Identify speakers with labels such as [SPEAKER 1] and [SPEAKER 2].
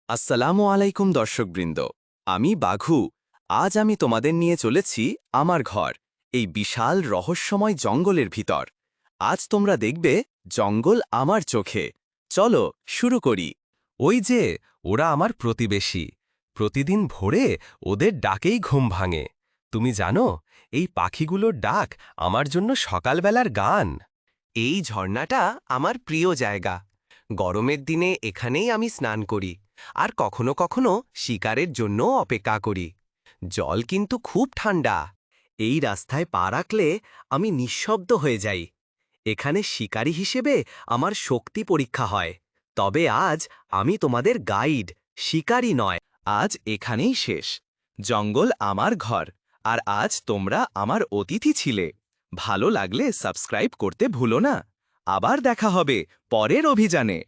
[SPEAKER 1] আসসালামু আলাইকুম দর্শকবৃন্দ, আমি বাঘু। আজ আমি তোমাদের নিয়ে চলেছি আমার ঘর, এই বিশাল রহস্যময় জঙ্গলের ভিতর। আজ তোমরা দেখবে জঙ্গল আমার চোখে। চলো শুরু করি।
[SPEAKER 2] ওই যে ওরা আমার প্রতিবেশী। প্রতিদিন ভোরে ওদের ডাকেই ঘুম ভাঙে। তুমি জানো, এই পাখিগুলোর ডাক আমার জন্য সকালবেলার গান।
[SPEAKER 3] এই ঝর্ণাটা আমার প্রিয় জায়গা। গরমের দিনে এখানেই আমি স্নান করি, আর কখনো কখনো শিকারের জন্য অপেক্ষা করি। জল কিন্তু খুব ঠান্ডা।
[SPEAKER 1] এই রাস্তায় পা রাখলে আমি নিঃশব্দ হয়ে যাই। এখানে শিকারী হিসেবে আমার শক্তি পরীক্ষা হয়। তবে আজ আমি তোমাদের গাইড, শিকারী নয়। আজ এখানেই শেষ। জঙ্গল আমার ঘর, আর আজ তোমরা আমার অতিথি ছিলে। ভালো লাগলে সাবস্ক্রাইব করতে ভুলো না। আবার দেখা হবে পরের অভিযানে।